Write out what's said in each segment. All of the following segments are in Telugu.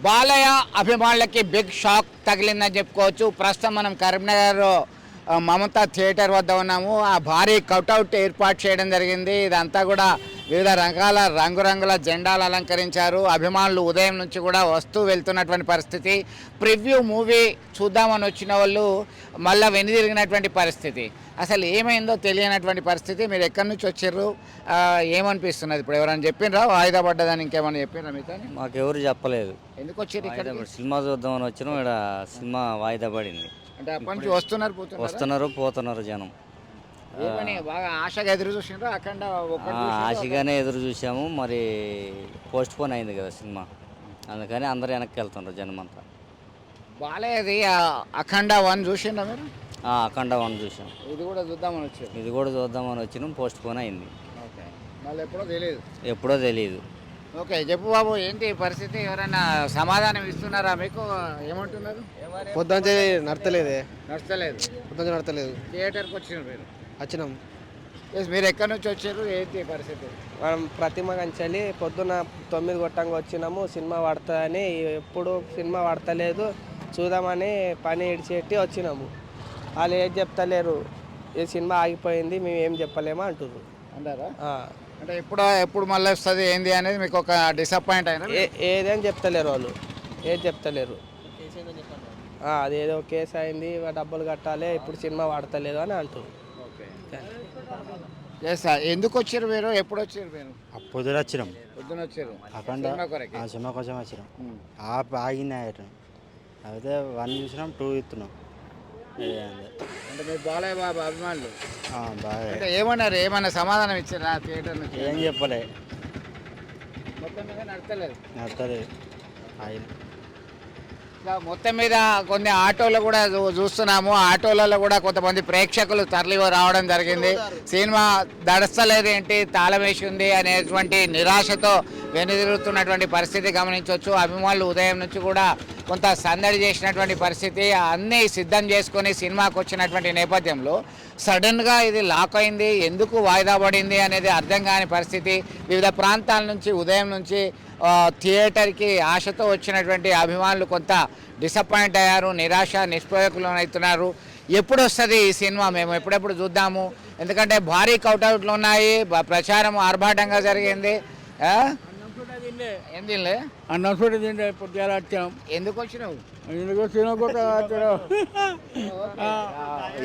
బాలయ్య అభిమానులకి బిగ్ షాక్ తగిలిందని చెప్పుకోవచ్చు. ప్రస్తుతం మనం కరీంనగర్ మమతా థియేటర్ వద్ద ఉన్నాము. ఆ భారీ కటౌట్ ఏర్పాటు చేయడం జరిగింది. ఇదంతా కూడా వివిధ రకాల రంగురంగుల జెండాలు అలంకరించారు. అభిమానులు ఉదయం నుంచి కూడా వస్తూ వెళ్తున్నటువంటి పరిస్థితి. ప్రివ్యూ మూవీ చూద్దామని వచ్చిన వాళ్ళు మళ్ళీ వెనుదిరిగినటువంటి పరిస్థితి. అసలు ఏమైందో తెలియనటువంటి పరిస్థితి. మీరు ఎక్కడి నుంచి వచ్చారు, ఏమనిపిస్తున్నది? ఇప్పుడు ఎవరైనా చెప్పినరా వాయిదా పడ్డదని? ఇంకేమైనా చెప్పినరా మీతో? మాకెవరు చెప్పలేదు. ఎందుకు వచ్చారు ఇక్కడ? సినిమా చూద్దామని వచ్చినాం. ఇక్కడ సినిమా వాయిదా పడింది. అంటే అప్పటి నుంచి వస్తున్నారు పోతున్నారు జనం. బాగా ఆశగా ఎదురు చూసినారు. అఖండ ఆశగానే ఎదురు చూసాము. మరి పోస్ట్ పోన్ అయింది కదా సినిమా, అందుకని అందరూ వెనక్కి వెళ్తున్నారు జనం అంతా. బాలేది అఖండ 1 చూసిండ్రా మీరు? అఖండ 1 చూసాం. ఇది కూడా చూద్దామని వచ్చినాం. పోస్ట్ పోన్ అయింది. ఓకే, మళ్ళీ ఎప్పుడో తెలియదు. ఓకే, చెప్పు బాబు, ఏంటి పరిస్థితి? ఎవరైనా సమాధానం ఇస్తున్నారా మీకు? ఏమంటున్నారు? పొద్దున నడతలేదు. థియేటర్కి వచ్చినారు మీరు? వచ్చినాం. మీరు ఎక్కడి నుంచి వచ్చారు, ఏంటి పరిస్థితి? మనం ప్రతిమ కంచెల్లి పొద్దున 9 గొట్టంగా వచ్చినాము. సినిమా పడుతుందని, ఎప్పుడు సినిమా పడతలేదు చూద్దామని పని ఇడిచెట్టి వచ్చినాము. వాళ్ళు ఏం చెప్తలేరు, ఈ సినిమా ఆగిపోయింది, మేము ఏం చెప్పలేమో అంటున్నారు. అంటారా? అంటే ఎప్పుడు మళ్ళీ వస్తుంది ఏంది అనేది మీకు ఒక డిసప్పాయింట్ అయినా? ఏదేం చెప్తలేరు వాళ్ళు, ఏం చెప్తలేరు. అదేదో కేసు అయింది, డబ్బులు కట్టాలి, ఇప్పుడు సినిమా వాడతలేదు అని అంటారు. ఎందుకు వచ్చారు మీరు? ఎప్పుడు వచ్చారు మీరు? పొద్దున వచ్చినాం. అఖండ సినిమా కోసం వచ్చినాం. ఆగిన అయితే 1 చూసినాం, 2 ఇస్తున్నాం. అంటే మీరు బాలయ్య బాబు అభిమానులు బాగా. అంటే ఏమన్నారు? ఏమన్నా సమాధానం ఇచ్చారా థియేటర్ నుంచి? ఏం చెప్పలే. మొత్తం మీద నడతలేదు ఆయన. మొత్తం మీద కొన్ని ఆటోలు కూడా చూస్తున్నాము. ఆటోలలో కూడా కొంతమంది ప్రేక్షకులు తరలి రావడం జరిగింది. సినిమా దడస్తలేదు ఏంటి, తాళం వేసి ఉంది అనేటువంటి నిరాశతో వెనుదిరుగుతున్నటువంటి పరిస్థితి గమనించవచ్చు. అభిమానులు ఉదయం నుంచి కూడా కొంత సందడి చేసినటువంటి పరిస్థితి. అన్నీ సిద్ధం చేసుకొని సినిమాకి వచ్చినటువంటి నేపథ్యంలో సడన్గా ఇది లాక్ అయింది. ఎందుకు వాయిదా పడింది అనేది అర్థం కాని పరిస్థితి. వివిధ ప్రాంతాల నుంచి ఉదయం నుంచి థియేటర్కి ఆశతో వచ్చినటువంటి అభిమానులు కొంత డిసప్పాయింట్ అయ్యారు, నిరాశ నిస్పృహకులు అవుతున్నారు. ఎప్పుడు వస్తుంది ఈ సినిమా, మేము ఎప్పుడెప్పుడు చూద్దాము? ఎందుకంటే భారీ కౌటౌట్లు ఉన్నాయి, ప్రచారం ఆర్భాటంగా జరిగింది. ఏం తినలే? అన్నం కూడా తింటే ఇప్పుడు వచ్చాం. ఎందుకు వచ్చినావు?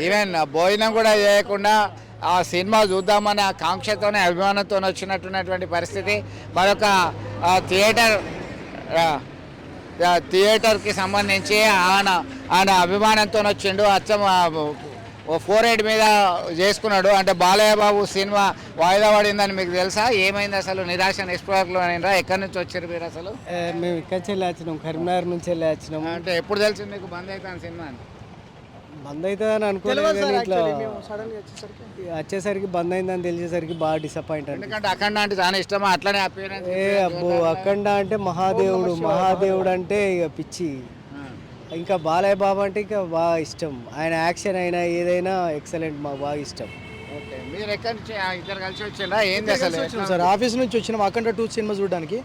ఈవెన్ భోజనం కూడా చేయకుండా ఆ సినిమా చూద్దామని ఆ కాంక్షతోనే అభిమానంతో వచ్చినట్టున్నటువంటి పరిస్థితి. మరొక థియేటర్కి సంబంధించి ఆయన అభిమానంతో వచ్చిండు. అచ్చం 4-8 మీద చేసుకున్నాడు. అంటే బాలయ్య బాబు సినిమా వాయిదా పడిందని మీకు తెలుసా? ఏమైంది అసలు? నిరాశ నిస్పృహకులు అయినరా? ఎక్కడి నుంచి వచ్చారు మీరు అసలు? మేము ఇక్కడి నుంచి వచ్చినాం, కరీంనగర్ నుంచి వచ్చినాం. అంటే ఎప్పుడు తెలిసింది మీకు బంద్ అవుతాను సినిమా? బంద్ అవుతుందని అనుకోలేదు, ఇట్లా వచ్చేసరికి బంద్ అయిందని తెలిసేసరికి బాగా డిసప్పాయింట్. ఎందుకంటే అఖండ అంటే చాలా ఇష్టమా? అట్లనే అబ్బో, అఖండ అంటే మహాదేవుడు అంటే ఇక పిచ్చి. ఇంకా బాలయ్య బాబు అంటే ఇంకా బాగా ఇష్టం. ఆయన యాక్షన్ అయినా ఏదైనా ఎక్సలెంట్, మాకు బాగా ఇష్టం. మీరు ఎక్కడి నుంచి ఇద్దరు కలిసి వచ్చిందా? ఏంది అసలు? సార్ ఆఫీస్ నుంచి వచ్చినాం అఖండ 2 సినిమా చూడడానికి.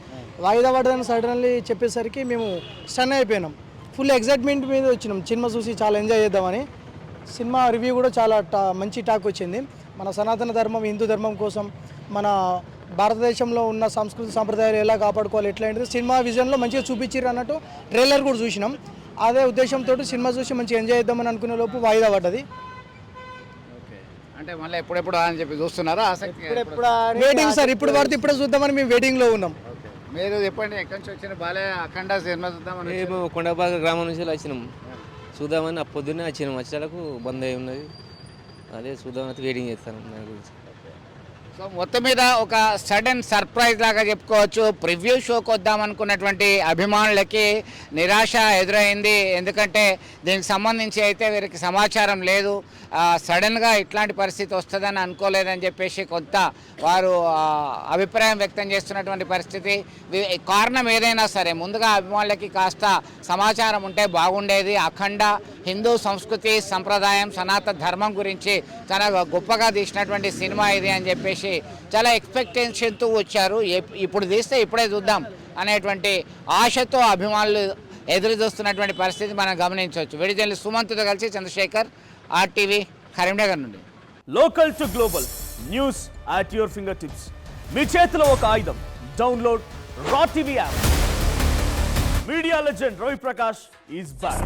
వాయిదా పడదని సడన్లీ చెప్పేసరికి మేము స్టన్ అయిపోయినాం. ఫుల్ ఎగ్జైట్మెంట్ మీద వచ్చినాం. సినిమా చూసి చాలా ఎంజాయ్ చేద్దామని. సినిమా రివ్యూ కూడా చాలా మంచి టాక్ వచ్చింది. మన సనాతన ధర్మం, హిందూ ధర్మం కోసం మన భారతదేశంలో ఉన్న సంస్కృతి సంప్రదాయాలు ఎలా కాపాడుకోవాలి, ఎట్లా ఏంటిది సినిమా విజన్లో మంచిగా చూపించారు అన్నట్టు ట్రైలర్ కూడా చూసినాం. అదే ఉద్దేశంతో సినిమా చూసి మంచిగా ఎంజాయ్ చేద్దామని అనుకునే లోపు వాయిదా పడ్డది. అంటే మళ్ళీ ఎప్పుడెప్పుడు అని చెప్పి చూస్తున్నారా? వెయిటింగ్ సార్, ఇప్పుడు పడితే ఇప్పుడే చూద్దామని మేము వెయిటింగ్లో ఉన్నాం. మీరు చెప్పండి, ఎక్కడి నుంచి వచ్చిన బాలయ్య అఖండ సినిమా చూద్దామని? మేము కొండబాగ గ్రామం నుంచి వచ్చినాం చూద్దామని. పొద్దున్నే వచ్చినాం, వచ్చేలకు బంద్ అయి ఉన్నది. అదే చూద్దామని వెయిటింగ్ చేస్తాను దాని గురించి. సో మొత్తం మీద ఒక సడన్ సర్ప్రైజ్ లాగా చెప్పుకోవచ్చు. ప్రివ్యూ షోకి వద్దామనుకున్నటువంటి అభిమానులకి నిరాశ ఎదురైంది. ఎందుకంటే దీనికి సంబంధించి అయితే వీరికి సమాచారం లేదు. సడన్గా ఇట్లాంటి పరిస్థితి వస్తుందని అనుకోలేదని చెప్పేసి కొంత వారు అభిప్రాయం వ్యక్తం చేస్తున్నటువంటి పరిస్థితి. కారణం ఏదైనా సరే ముందుగా అభిమానులకి కాస్త సమాచారం ఉంటే బాగుండేది. అఖండ హిందూ సంస్కృతి సంప్రదాయం సనాతన ధర్మం గురించి చాలా గొప్పగా తీసినటువంటి సినిమా ఇది అని చెప్పేసి చాలా ఎక్స్పెక్టేషన్తో వచ్చారు. ఇప్పుడు తీస్తే ఇప్పుడే చూద్దాం అనేటువంటి ఆశతో అభిమానులు ఎదురు చూస్తున్నటువంటి పరిస్థితి మనం గమనించవచ్చు. విడిజల్లి సుమంత్తో కలిసి చంద్రశేఖర్, RTV, కరీంనగర్ నుండి. Local to global news at your fingertips. మీ చేతిలో ఒక ఆయుధం. Download raw TV app. Media legend Ravi Prakash is back.